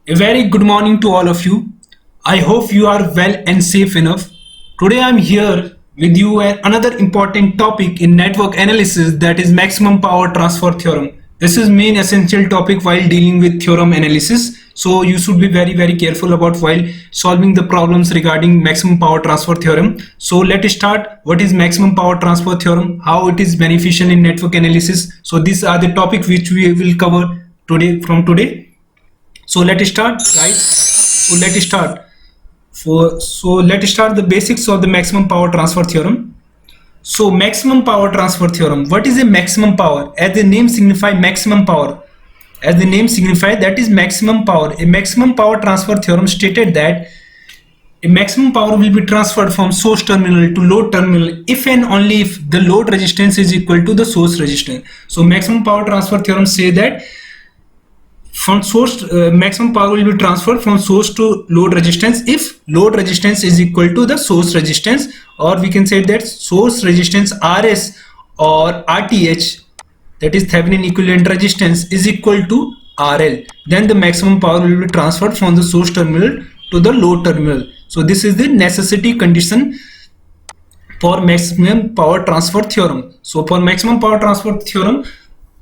A very good morning to all of you. I hope you are well and safe enough. Today I am here with you at another important topic in network analysis, that is maximum power transfer theorem. This is main essential topic while dealing with theorem analysis. So you should be very careful about while solving the problems regarding maximum power transfer theorem. So let's start. What is maximum power transfer theorem? How it is beneficial in network analysis? So these are the topics which we will cover today. So let's start, guys. Let's start the basics of the maximum power transfer theorem. So maximum power transfer theorem. What is a maximum power? As the name signify maximum power. As the name signify, that is maximum power. A maximum power transfer theorem stated that a maximum power will be transferred from source terminal to load terminal if and only if the load resistance is equal to the source resistance. So maximum power transfer theorem say that from source maximum power will be transferred from source to load resistance if load resistance is equal to the source resistance, or we can say that source resistance Rs or Rth, that is Thevenin equivalent resistance, is equal to RL. Then the maximum power will be transferred from the source terminal to the load terminal. So this is the necessity condition for maximum power transfer theorem. So for maximum power transfer theorem,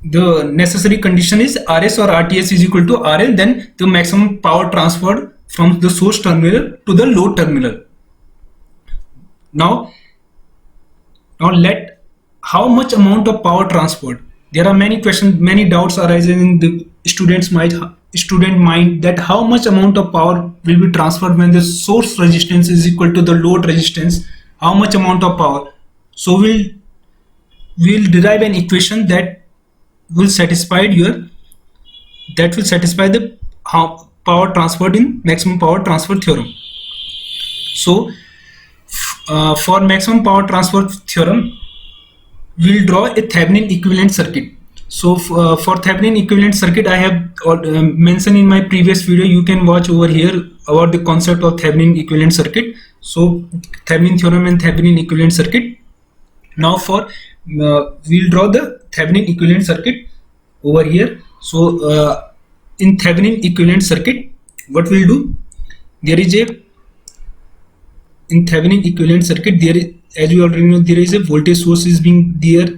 the necessary condition is Rs or Rts is equal to RL, then the maximum power transferred from the source terminal to the load terminal. Now let how much amount of power transferred? There are many questions, many doubts arising in the student mind that how much amount of power will be transferred when the source resistance is equal to the load resistance. How much amount of power? So we'll derive an equation that will satisfy the how power transferred in maximum power transfer theorem. So for maximum power transfer theorem, we'll draw a Thevenin equivalent circuit. So for Thevenin equivalent circuit, I have mentioned in my previous video. You can watch over here about the concept of Thevenin equivalent circuit. So Thevenin theorem and Thevenin equivalent circuit. Now we'll draw the Thevenin equivalent circuit over here. So in Thevenin equivalent circuit, what we'll do, in Thevenin equivalent circuit, as you already know, there is a voltage source is being there,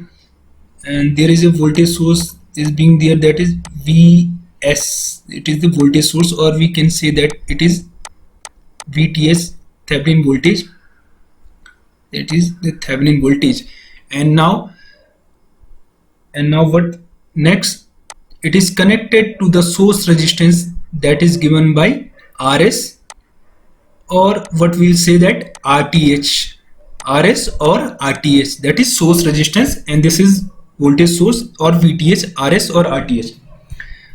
and there is a voltage source is being there, that is Vs. It is the voltage source, or we can say that it is Vts, Thevenin voltage. It is the Thevenin voltage. And now what next? It is connected to the source resistance that is given by Rs, or what we will say that Rth, Rs or Rth, that is source resistance, and this is voltage source or Vth, Rs or Rth.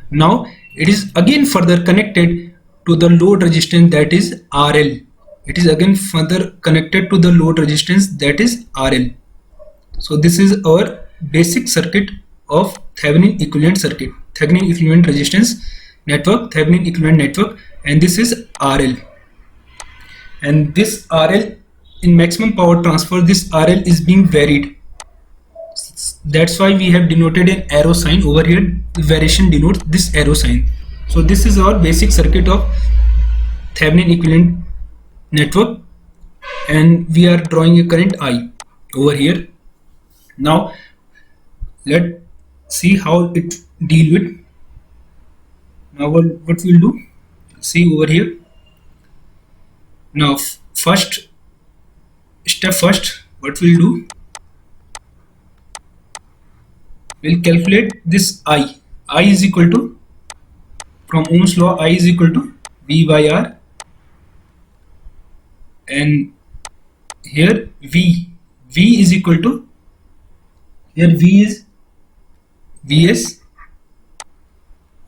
Now it is again further connected to the load resistance, that is RL. It is again further connected to the load resistance, that is RL. So this is our basic circuit of Thevenin equivalent circuit, Thevenin equivalent resistance network, Thevenin equivalent network, and this is RL. And this RL in maximum power transfer, this RL is being varied. That's why we have denoted an arrow sign over here. The variation denotes this arrow sign. So this is our basic circuit of Thevenin equivalent network, and we are drawing a current I over here. Now let's see how it deal with. Now what we'll do, see over here. Now first, what we'll do, we'll calculate this I is equal to, from Ohm's law, I is equal to V by R, and here V is equal to, here V is Vs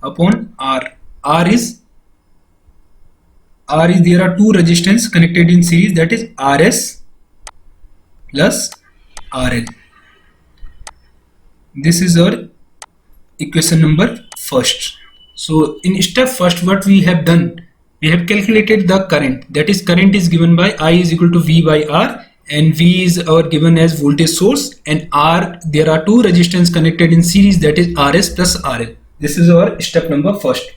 upon R. There are two resistance connected in series, that is Rs plus RL. This is our equation number first. So in step first, what we have done, we have calculated the current, that is current is given by I is equal to V by R, and V is our given as voltage source, and R, there are two resistance connected in series, that is Rs plus RL. This is our step number first.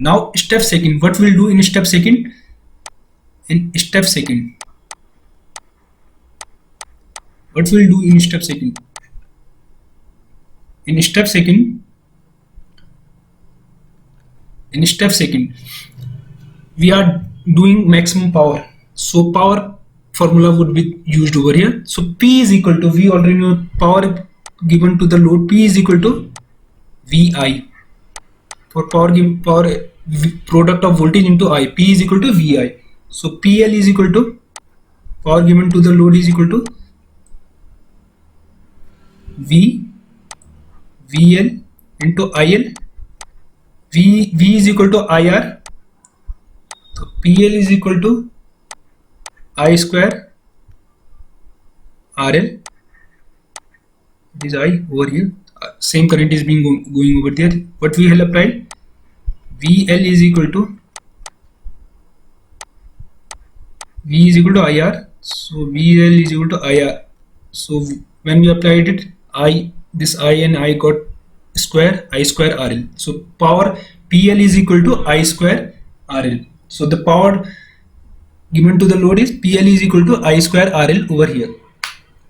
Now step second, what we'll do in step second? In step second, what we'll do in step second? In step second, we are doing maximum power. So power formula would be used over here. So P is equal to, we already know power given to the load, P is equal to VI. For power given, product of voltage into I, P is equal to VI. So PL is equal to, power given to the load is equal to VL into IL. V is equal to IR. So PL is equal to I square RL. It is I over here. Same current is being going over there. What we will apply? VL is equal to, V is equal to IR. So VL is equal to IR. So when we applied it, this I and I got square, I square RL. So power PL is equal to I square RL. So the power given to the load is PL is equal to I square RL over here.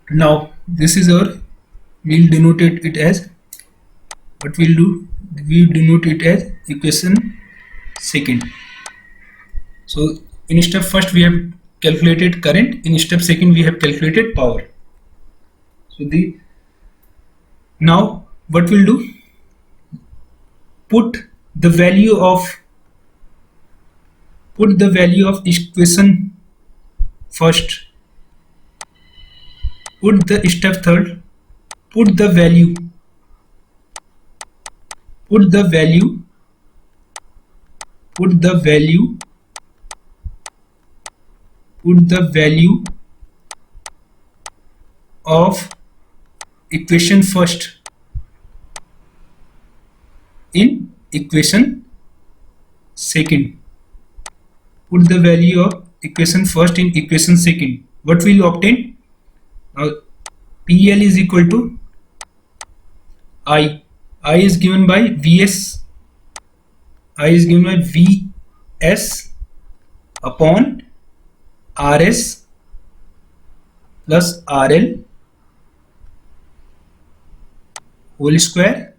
Now this is our, we'll denote it as, what we'll do, we denote it as equation second. So in step first we have calculated current, in step second we have calculated power. So now what we'll do, put the value of equation first, put the step third, put the value of equation first in equation second. Put the value of equation first in equation second. What will you obtain? Now PL is equal to I is given by VS, upon RS plus RL whole square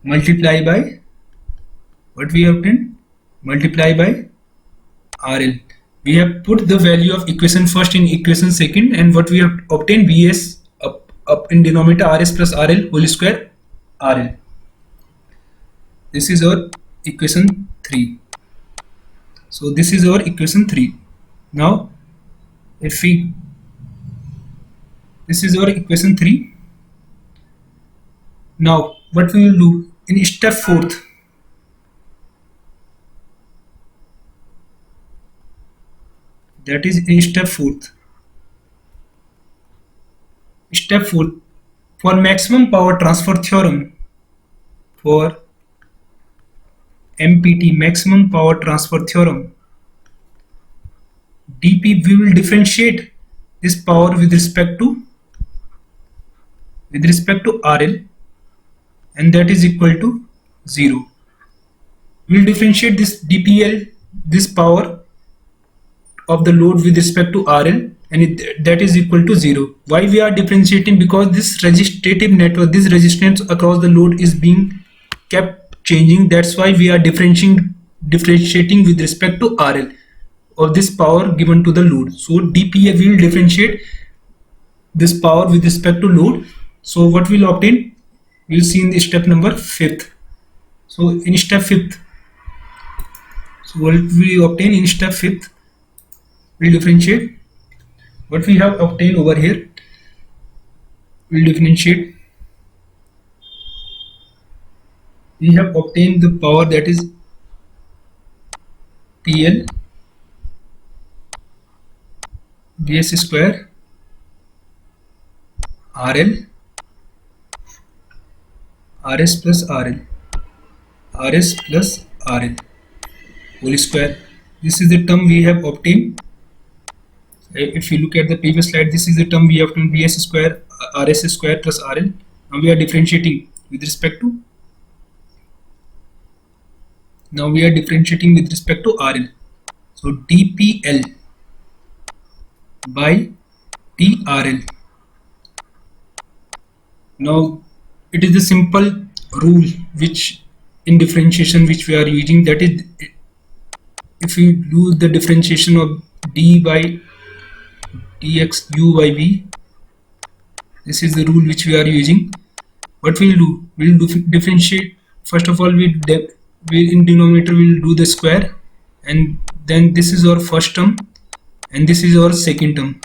multiply by, what we have obtained, multiply by RL. We have put the value of equation first in equation second, and what we have obtained, VS up in denominator, RS plus RL whole square RL. This is our equation 3. So this is our equation 3. Now if we, this is our equation 3. Now what we will do in step fourth, that is in step fourth, for maximum power transfer theorem, for MPT, maximum power transfer theorem, dP, we will differentiate this power with respect to RL, and that is equal to 0. We will differentiate this dPL, this power of the load with respect to RL, and that is equal to 0. Why we are differentiating? Because this resistive network, this resistance across the load is being kept changing. That's why we are differentiating with respect to RL, or this power given to the load. So dPL, we will differentiate this power with respect to load. So what we will obtain, we will see in the step number 5th. So in step 5th, so what we obtain in step 5th, we will differentiate what we have obtained over here. We will differentiate, we have obtained the power, that is PL VS square RL RS plus RL whole square. This is the term we have obtained. If you look at the previous slide, this is the term we have obtained, VS square RS square plus RL Now we are differentiating with respect to RL. So dPL by dRL. Now it is the simple rule which in differentiation which we are using, that is, if you do the differentiation of d by dx u by v, this is the rule which we are using. What we'll do, differentiate. First of all, we in denominator we'll do the square, and then this is our first term and this is our second term.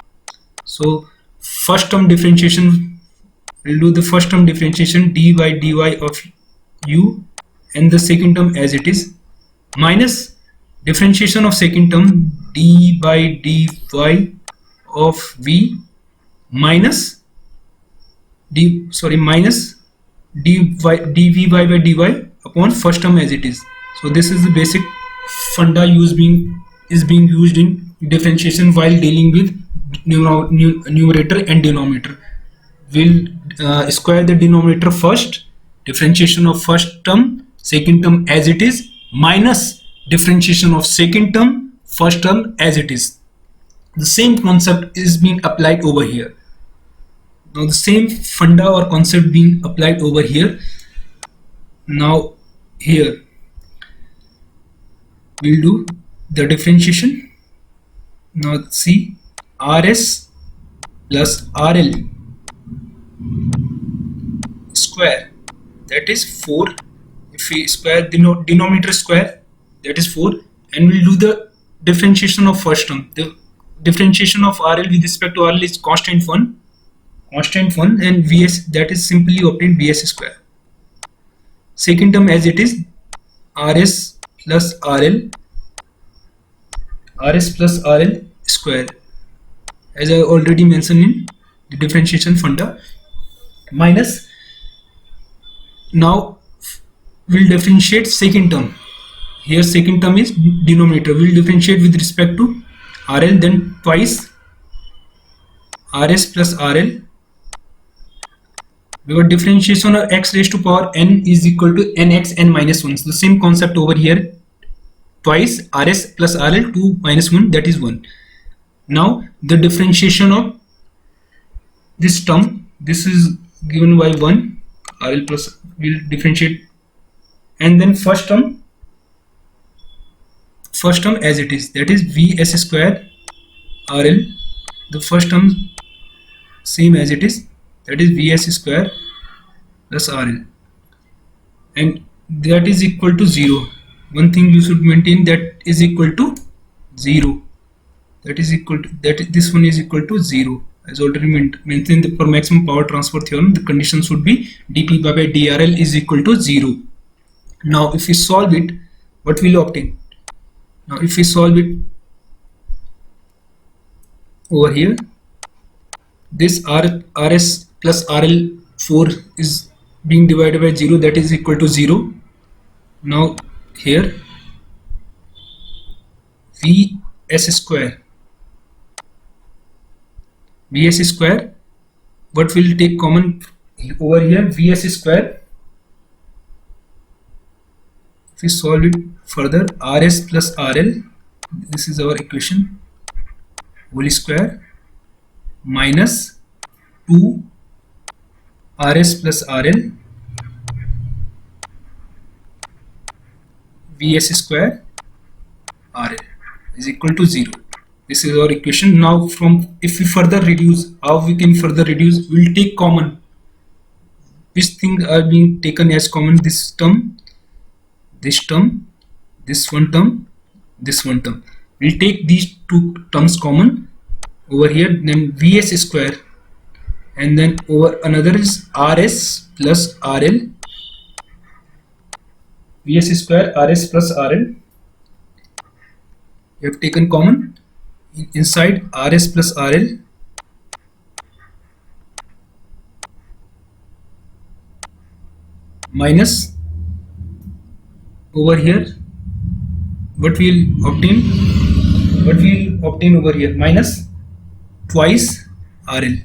So first term differentiation, we'll do the first term differentiation d by dy of u, and the second term as it is, minus differentiation of second term d by dy of v minus minus dvy by dy upon first term as it is. So this is the basic funda being used in differentiation while dealing with numerator and denominator. We'll square the denominator first, differentiation of first term, second term as it is, minus differentiation of second term, first term as it is. The same concept is being applied over here. Now the same funda or concept being applied over here. Now here we'll do the differentiation. Now see, RS plus RL square, that is 4. If we square the denominator square, that is 4, and we'll do the differentiation of first term. The differentiation of RL with respect to RL is constant 1, and Vs, that is simply obtained Vs square. Second term as it is, RS plus RL square, as I already mentioned in the differentiation funda, minus, now we'll differentiate second term. Here second term is denominator, we'll differentiate with respect to RL, then twice RS plus RL. We got differentiation of x raised to power n is equal to nx n minus 1. So the same concept over here, twice RS plus RL 2 minus 1, that is 1. Now the differentiation of this term, this is given by 1, RL plus, we'll differentiate, and then first term as it is, that is Vs square RL, the first term same as it is, that is Vs square plus RL, and that is equal to 0. One thing you should maintain, that is equal to 0, this one is equal to 0. As already mentioned, for maximum power transfer theorem, the condition should be dP by dRL is equal to 0. Now if we solve it, what will you obtain? Now if we solve it over here, this RS plus RL 4 is being divided by 0, that is equal to 0. Now here Vs square, what will take common over here? Vs square, if we solve it further, RS plus RL, this is our equation, whole square, minus 2 RS plus RL Vs square RL is equal to 0. This is our equation. Now if we further reduce, how we can further reduce? We'll take common. Which things are being taken as common? This term, this term, this one term, this one term. We'll take these two terms common over here, then Vs square, and then over another is RS plus RL, Vs square RS plus RL. We have taken common inside RS plus RL, minus over here, what we'll obtain over here, minus twice RL.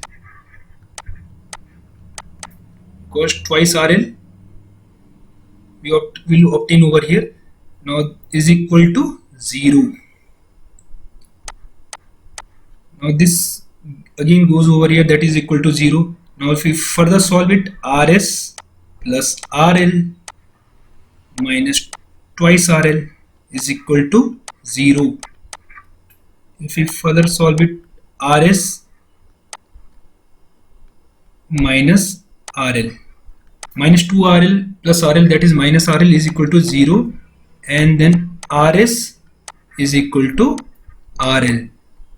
cos twice RL we will obtain over here. Now is equal to 0. Now this again goes over here, that is equal to 0. Now if we further solve it, RS plus RL minus twice RL is equal to 0. If we further solve it, RS minus RL minus 2RL plus RL, that is minus RL, is equal to 0, and then RS is equal to RL.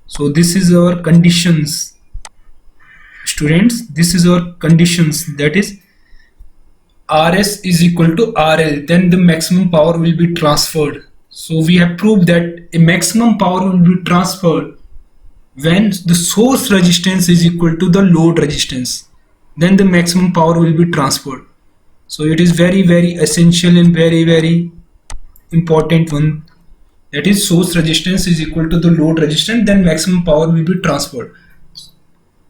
So this is our conditions, students. This is our conditions, that is RS is equal to RL, then the maximum power will be transferred. So we have proved that a maximum power will be transferred when the source resistance is equal to the load resistance, then the maximum power will be transferred. So it is very essential and very important one, that is source resistance is equal to the load resistance, then maximum power will be transferred.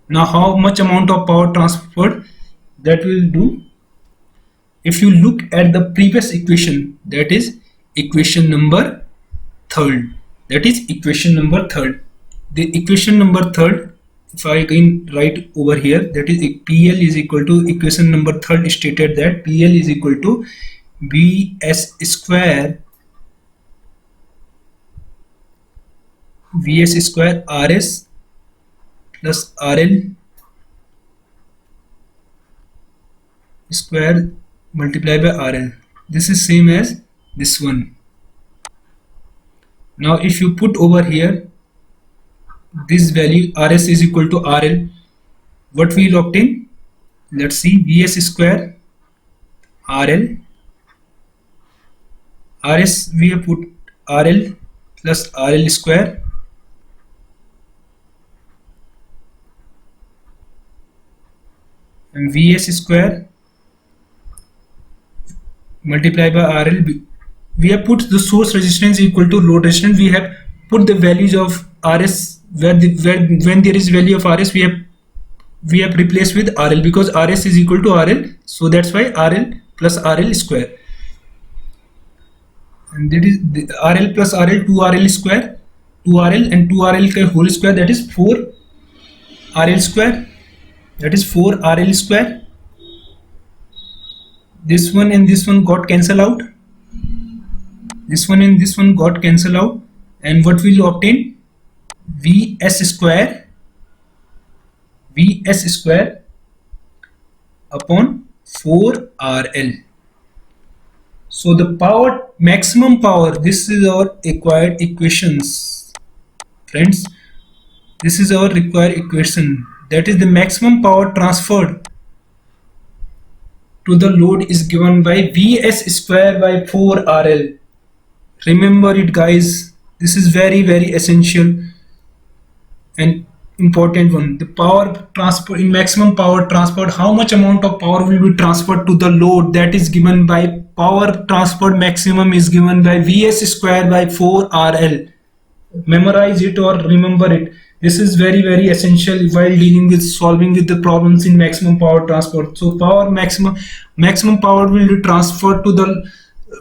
Now how much amount of power transferred, that will do. If you look at the previous equation, that is equation number 3rd, that is equation number 3rd. The equation number 3rd, if I can write over here, that is PL is equal to, equation number 3rd stated that PL is equal to VS square RS plus RL square multiplied by RL. This is same as this one. Now if you put over here this value, RS is equal to RL, what we will obtain? Let's see, VS square RL, RS we have put RL plus RL square and VS square multiplied by RL. We have put the source resistance equal to load resistance. We have put the values of RS when there is value of RS, we have replaced with RL, because RS is equal to RL, so that's why RL plus RL square, and that is the RL plus RL, 2RL square, 2RL and 2RL ka whole square, that is 4RL square, that is 4RL square. This one and this one got cancelled out, this one and this one got cancelled out, and what will you obtain? VS square upon 4RL. So the power, maximum power, this is our required equations, friends. This is our required equation, that is the maximum power transferred to the load is given by VS square by 4RL. Remember it, guys. This is very essential and important one. The power transfer, in maximum power transferred, how much amount of power will be transferred to the load, that is given by power transferred maximum is given by VS square by 4RL. Memorize it or remember it. This is very essential while dealing with solving with the problems in maximum power transfer. So power maximum power will be transferred to the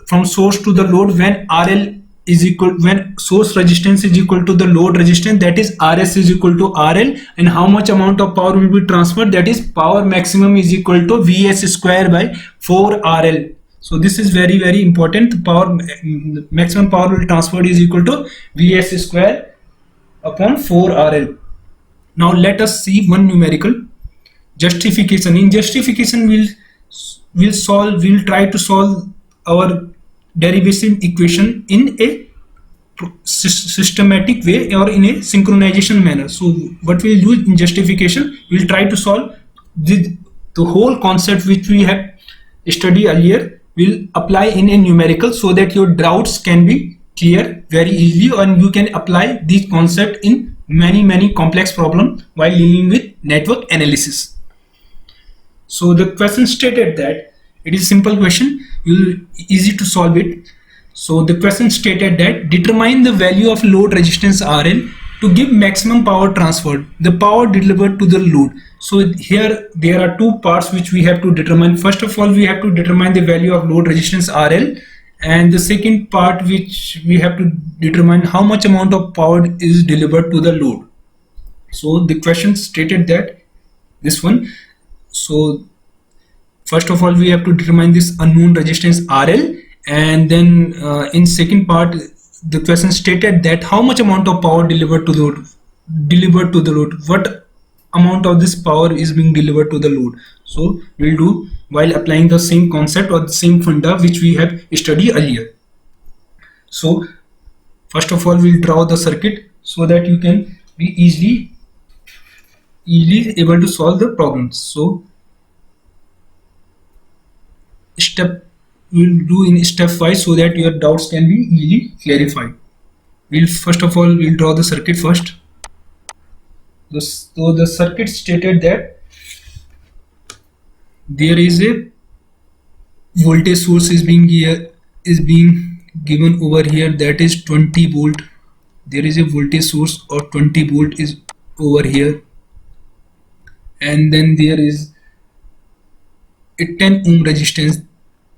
from source to the load when RL is equal, when source resistance is equal to the load resistance, that is RS is equal to RL, and how much amount of power will be transferred, that is power maximum is equal to VS square by 4RL. So this is very important. The power maximum power will transferred is equal to VS square upon 4RL. Now let us see one numerical justification. In justification we'll try to solve our derivation equation in a systematic way or in a synchronization manner. So what we'll do in justification, we'll try to solve the whole concept which we have studied earlier, will apply in a numerical, so that your doubts can be clear very easily and you can apply this concept in many complex problems while dealing with network analysis. So the question stated that it is a simple question, easy to solve it. So the question stated that determine the value of load resistance RL to give maximum power transfer, the power delivered to the load. So here there are two parts which we have to determine. First of all, we have to determine the value of load resistance RL, and the second part which we have to determine how much amount of power is delivered to the load. So the question stated that this one. So first of all, we have to determine this unknown resistance RL, and then in second part the question stated that how much amount of power delivered to the load, what amount of this power is being delivered to the load. So we'll do while applying the same concept or the same funda which we have studied earlier. So first of all, we'll draw the circuit so that you can be easily able to solve the problems. So step we'll do in step 5 so that your doubts can be easily clarified. We'll draw the circuit first. So the circuit stated that there is a voltage source is being given over here, that is 20 volt. There is a voltage source of 20 volt is over here, and then there is a 10 ohm resistance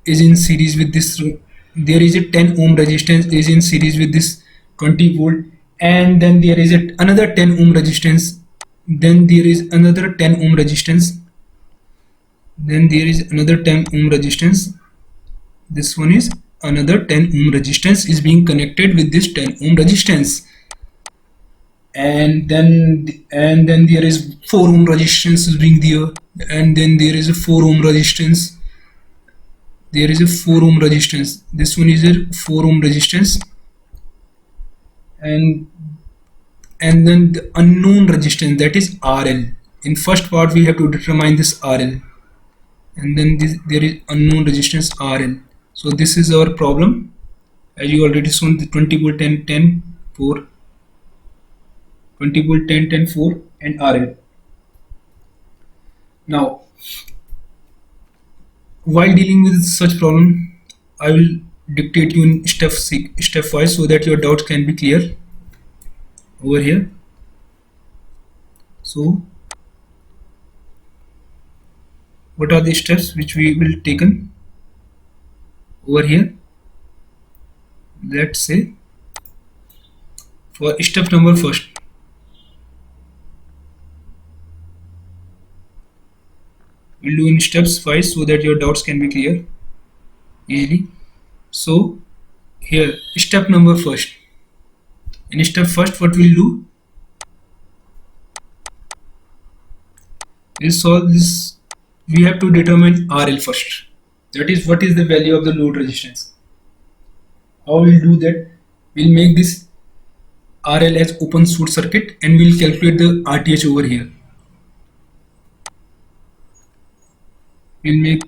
is in series with this. There is a 10 ohm resistance is in series with this 20 volt, and then there is another 10 ohm resistance, then there is another 10 ohm resistance, then there is another 10 ohm resistance. This one is another 10 ohm resistance is being connected with this 10 ohm resistance, and then there is 4 ohm resistance is being there, and then there is a 4 ohm resistance. There is a 4 ohm resistance. This one is a 4 ohm resistance, and then the unknown resistance, that is RL. In first part we have to determine this RL, and then there is unknown resistance RL. So this is our problem, as you already shown, the 20 volt 10 10 4, 20 volt 10 10 4 and RL. Now while dealing with such problem, I will dictate you in step 5 so that your doubts can be clear over here. So what are the steps which we will taken over here? Let's say for step number first, we'll do in steps 5 so that your doubts can be clear easily. So here step number first, in step first what we'll do is solve this. We have to determine RL first, that is what is the value of the load resistance. How we'll do that? We'll make this RL as open source circuit and we'll calculate the RTH over here. We'll make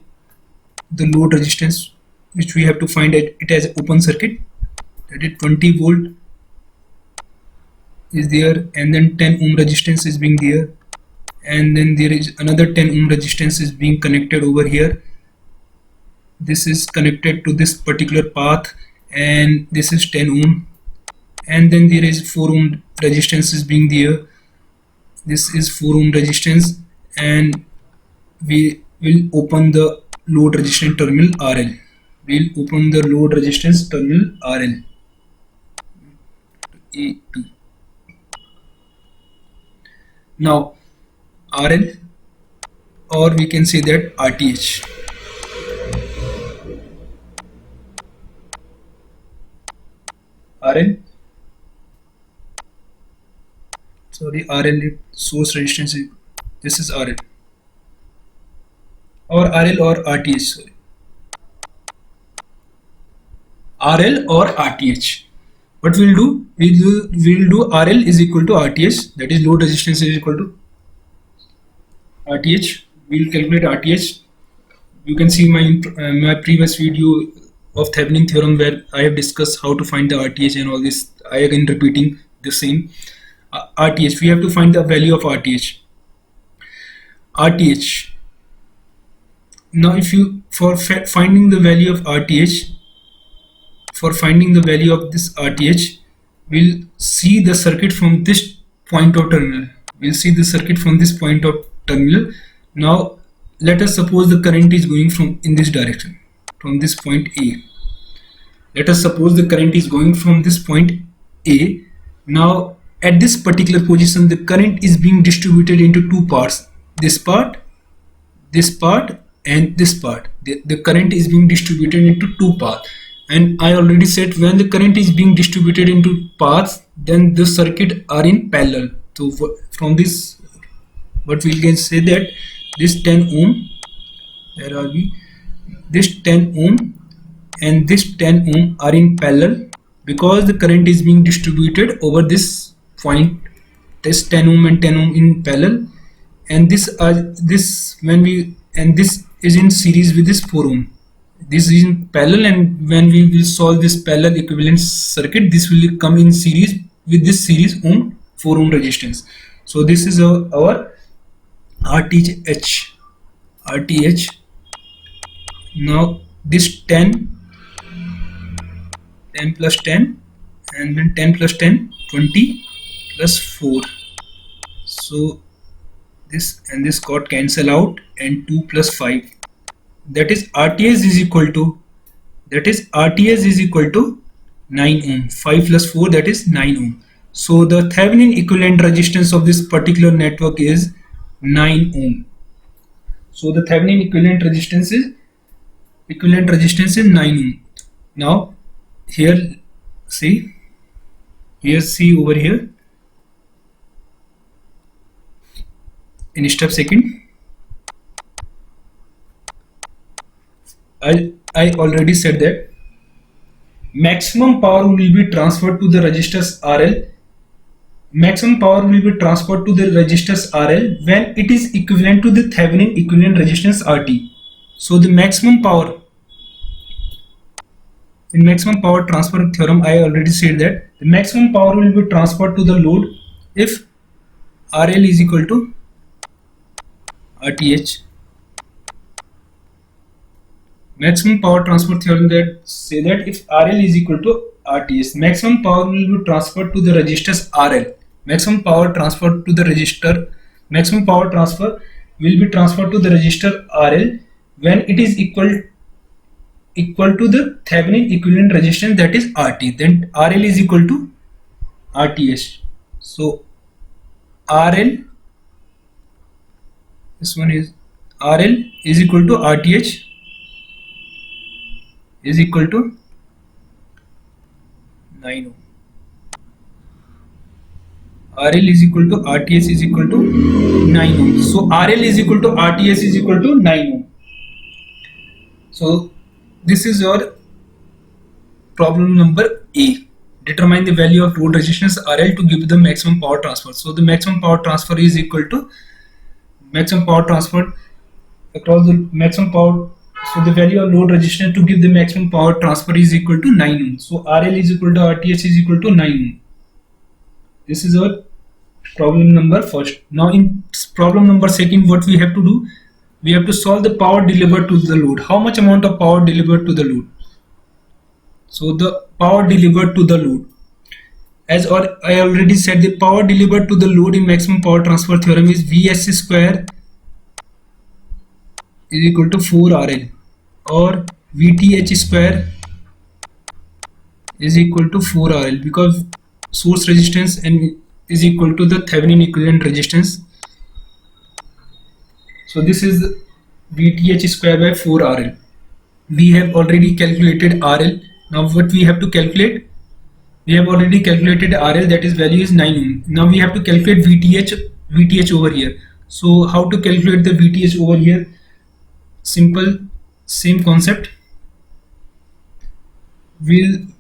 the load resistance which we have to find it as open circuit, that is 20 volt is there, and then 10 ohm resistance is being there, and then there is another 10 ohm resistance is being connected over here. This is connected to this particular path, and this is 10 ohm, and then there is 4 ohm resistance is being there. This is 4 ohm resistance, and we will open the load resistance terminal RL. We'll open the load resistance terminal RL. A2. Now RL, or we can say that RTH. RL, sorry, RL source resistance is, this is RL, or RL or RTH, sorry, RL or RTH. What we'll do, we'll do RL is equal to RTH, that is load resistance is equal to RTH. We'll calculate RTH. You can see my previous video of Thevenin theorem where I have discussed how to find the RTH and all this. I again repeating the same. RTH, we have to find the value of RTH. RTH. Now if you, for finding the value of RTH, for finding the value of this RTH, we'll see the circuit from this point of terminal. We'll see the circuit from this point of terminal. Now let us suppose the current is going from in this direction, from this point A. Let us suppose the current is going from this point A. Now at this particular position, the current is being distributed into two parts, this part, and this part. The current is being distributed into two paths, and I already said when the current is being distributed into paths, then the circuit are in parallel. So from this, what we can say that this 10 ohm, where are we, this 10 ohm and this 10 ohm are in parallel, because the current is being distributed over this point, this 10 ohm and 10 ohm in parallel, and this is in series with this 4 ohm. This is in parallel, and when we will solve this parallel equivalent circuit, this will come in series with this series 4 ohm resistance. So this is our RTH. Now this 10 plus 10, and then 10 plus 10, 20 plus 4. So this and this got cancel out, and 2 plus 5, that is RTH is equal to 9 ohm. 5 plus 4, that is 9 ohm. So the Thevenin equivalent resistance of this particular network is 9 ohm. So the Thevenin equivalent resistance is 9 ohm. Now here see over here in step second, I already said that maximum power will be transferred to the resistors RL. Maximum power will be transferred to the resistors RL when it is equivalent to the Thevenin equivalent resistance RT. So the maximum power, in maximum power transfer theorem, I already said that the maximum power will be transferred to the load if RL is equal to RTH. Maximum power transfer theorem that say that if RL is equal to RTH, maximum power will be transferred to the resistors RL. Maximum power transfer will be transferred to the resistor RL when it is equal to the Thevenin equivalent resistance, that is RT. Then RL is equal to RTH. So RL, this one is RL is equal to RTH is equal to 9 ohm. RL is equal to RTH is equal to 9 ohm. So RL is equal to RTH is equal to 9 ohm. So this is your problem number A. Determine the value of load resistance RL to give the maximum power transfer. So the maximum power transfer is equal to maximum power transfer across the maximum power. So the value of load resistance to give the maximum power transfer is equal to 9 ohm. So RL is equal to RTH is equal to 9 ohm. This is our problem number first. Now in problem number second, what we have to do, we have to solve the power delivered to the load. How much amount of power delivered to the load? So the power delivered to the load, as I already said, the power delivered to the load in maximum power transfer theorem is Vs square is equal to 4RL, or Vth square is equal to 4RL, because source resistance and is equal to the Thevenin equivalent resistance. So this is Vth square by 4RL. We have already calculated RL. Now what we have to calculate? We have already calculated RL, that is value is 9 ohm. Now we have to calculate Vth over here. So how to calculate the Vth over here? Simple, same concept.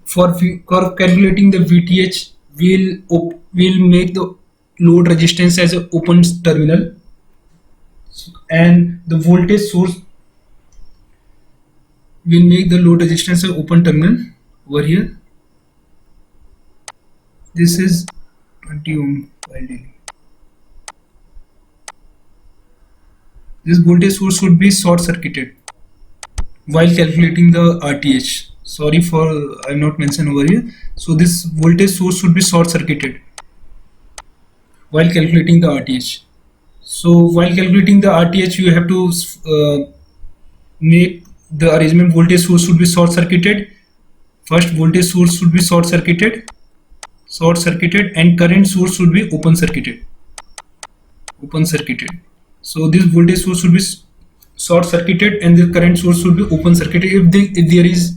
For calculating the Vth, we'll make the load resistance as an open terminal, and the voltage source will make the load resistance an open terminal over here. This is 20 ohm daily. This voltage source should be short circuited while calculating the RTH. sorry for I not mentioned over here. So this voltage source should be short circuited while calculating the RTH. So while calculating the RTH, you have to make the arrangement voltage source should be short circuited. First, voltage source should be short circuited, and current source should be open circuited. So this voltage source should be short circuited and the current source should be open circuited if there is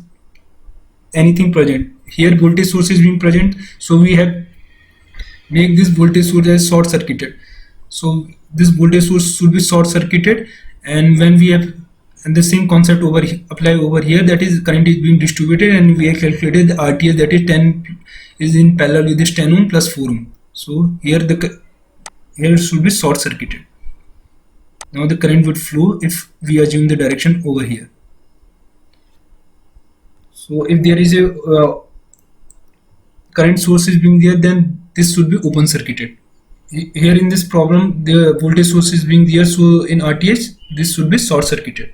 anything present. Here voltage source is being present, so we have make this voltage source as short circuited. So this voltage source should be short circuited, and when we have, and the same concept over apply over here, that is current is being distributed and we have calculated the RTH, that is 10 is in parallel with this 10 ohm plus 4 ohm. So here here it should be short circuited. Now the current would flow if we assume the direction over here. So if there is a current source is being there, then this should be open circuited. Here in this problem the voltage source is being there, so in RTH this should be short circuited.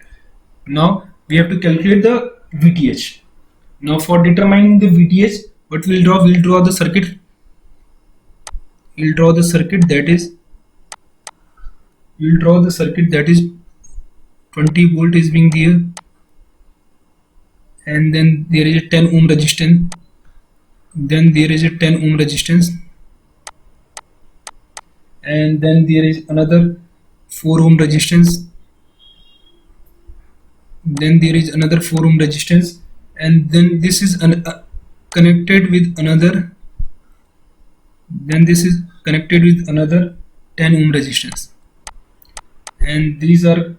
Now we have to calculate the VTH. Now for determining the VTH, what we'll draw the circuit. We'll draw the circuit that is 20 volt is being there, and then there is a 10 ohm resistance, and then there is another 4 ohm resistance, and then this is connected with another 10 ohm resistance, and these are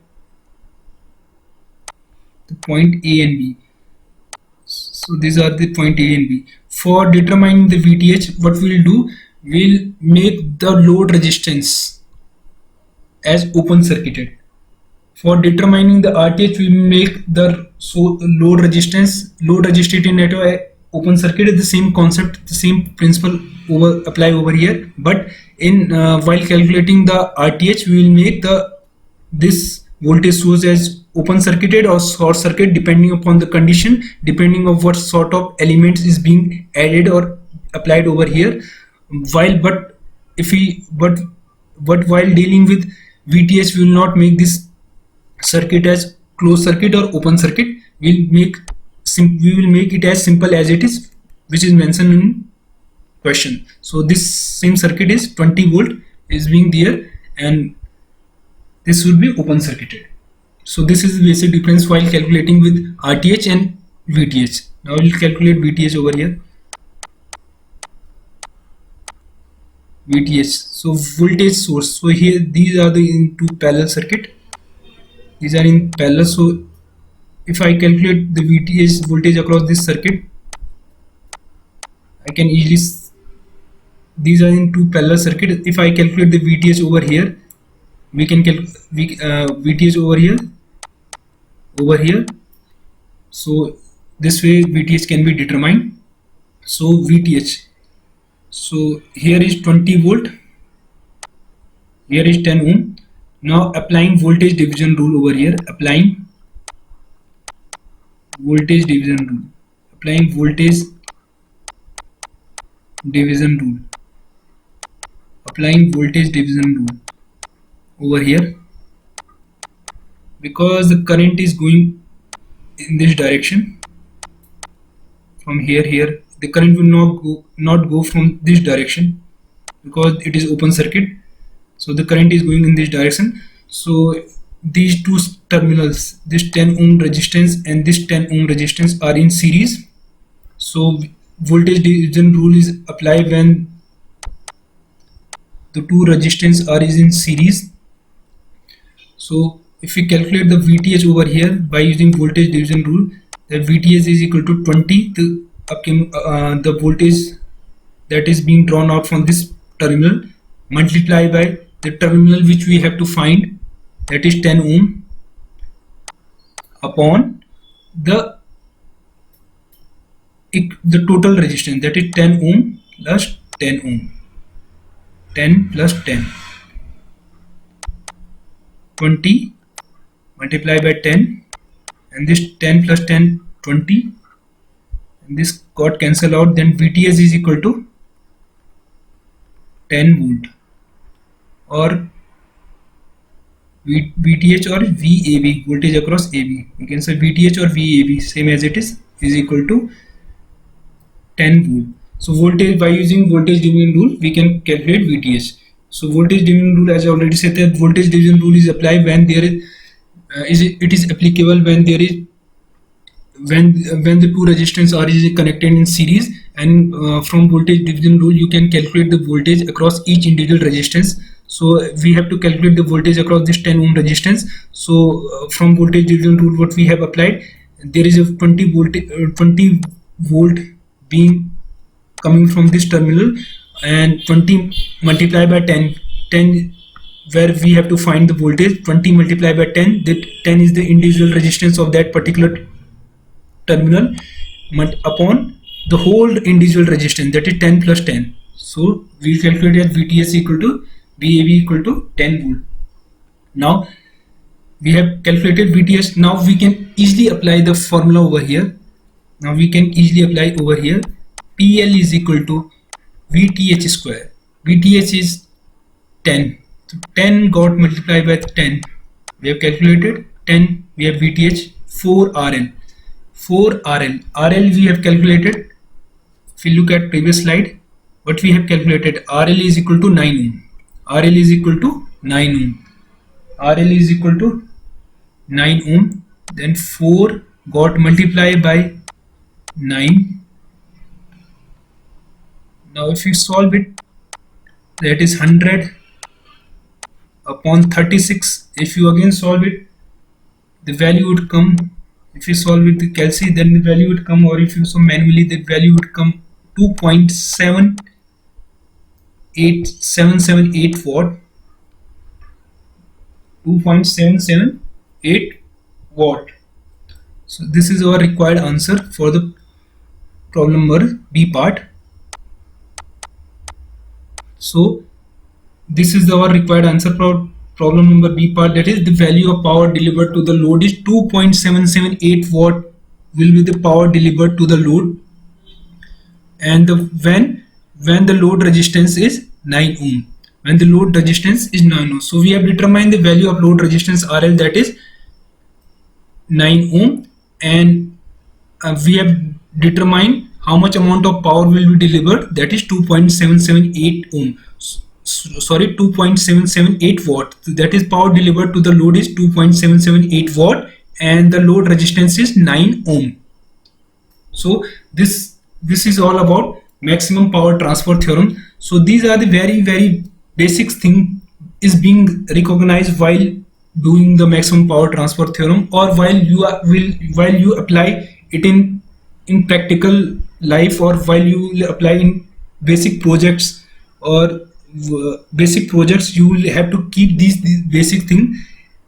the point A and B. So these are the point A and B. For determining the VTH, what we'll do, we'll make the load resistance as open circuited. For determining the RTH, we make the load resistivity network open circuit. Is the same concept, the same principle apply over here. But in while calculating the RTH, we will make this voltage source as open circuited or short circuit, depending upon the condition, depending on what sort of elements is being added or applied over here. While while dealing with VTH, we will not make this circuit as closed circuit or open circuit. We will make it as simple as it is, which is mentioned in question. So this same circuit is 20 volt is being there, and this will be open circuited. So this is the basic difference while calculating with RTH and VTH. Now we'll calculate VTH over here. VTH, so voltage source. So here these are in two parallel circuit. These are in parallel. So if I calculate the VTH voltage across this circuit, I can easily, these are in two parallel circuit. If I calculate the VTH over here, we can calculate VTH over here. So this way VTH can be determined. So VTH, so here is 20 volt, here is 10 ohm. Now applying voltage division rule over here, applying voltage division rule over here, because the current is going in this direction from here. The current will not go from this direction because it is open circuit. So the current is going in this direction. So these two terminals, this 10 ohm resistance and this 10 ohm resistance, are in series. So voltage division rule is applied when the two resistance are in series. So if we calculate the VTH over here by using voltage division rule, the VTH is equal to 20, the voltage that is being drawn out from this terminal, multiplied by the terminal which we have to find, that is 10 ohm, upon the total resistance, that is 10 ohm plus 10 ohm, 10 plus 10, 20 multiplied by 10, and this 10 plus 10, 20, this got cancelled out, then VTH is equal to 10 volt, or VTH or VAB, voltage across AB. You can say VTH or VAB, same as it is equal to 10 volt. So voltage, by using voltage division rule, we can calculate VTH. So voltage division rule, as I already said, that voltage division rule is applied when there is it is applicable when there is when the two resistors are connected in series, and from voltage division rule you can calculate the voltage across each individual resistance. So we have to calculate the voltage across this 10 ohm resistance. So from voltage division rule, what we have applied, there is a 20 volt being coming from this terminal, and 20 multiplied by 10, where we have to find the voltage. 20 multiplied by 10, that 10 is the individual resistance of that particular terminal, upon the whole individual resistance, that is 10 plus 10. So we calculate that VTS equal to VAB equal to 10 volt. Now we have calculated VTS. Now we can easily apply the formula over here. PL is equal to VTH square. VTH is 10. So 10 got multiplied by 10. We have calculated 10. We have VTH 4 RL. 4 RL. RL we have calculated. If you look at previous slide, what we have calculated, RL is equal to 9 ohm. RL is equal to 9 ohm. RL is equal to 9 ohm. Then 4 got multiplied by 9. Now if you solve it, that is 100 upon 36. If you again solve it, the value would come. If you solve with the calci, then the value would come, or if you solve manually, the value would come 2.778 watt. 2.778 watt. So this is our required answer for the problem number B part. So this is our required answer for problem number B part, that is the value of power delivered to the load is 2.778 watt will be the power delivered to the load, and when the load resistance is 9 ohm. When the load resistance is 9 ohm. So we have determined the value of load resistance RL, that is 9 ohm, and we have determined how much amount of power will be delivered, that is 2.778 ohm. Sorry, 2.778 watt. That is power delivered to the load is 2.778 watt, and the load resistance is 9 ohm. So this is all about maximum power transfer theorem. So these are the very basic thing is being recognized while doing the maximum power transfer theorem, or while you apply it in practical life, or while you apply in basic projects you will have to keep these basic thing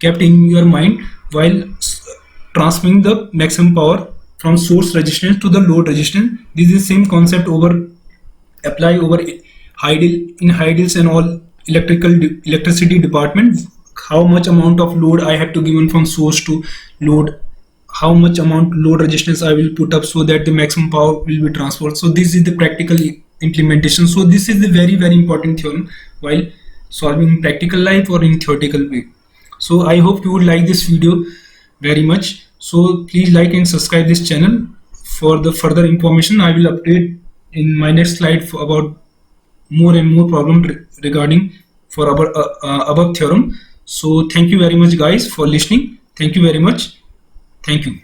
kept in your mind while transferring the maximum power from source resistance to the load resistance. This is the same concept apply over Heidel's and all electricity department. How much amount of load I have to given from source to load, how much amount load resistance I will put up so that the maximum power will be transferred. So this is the practical implementation. So this is the very important theorem while solving in practical life or in theoretical way. So I hope you would like this video very much. So please like and subscribe this channel for the further information. I will update in my next slide about more and more problem regarding for our above theorem. So thank you very much guys for listening. Thank you very much. Thank you.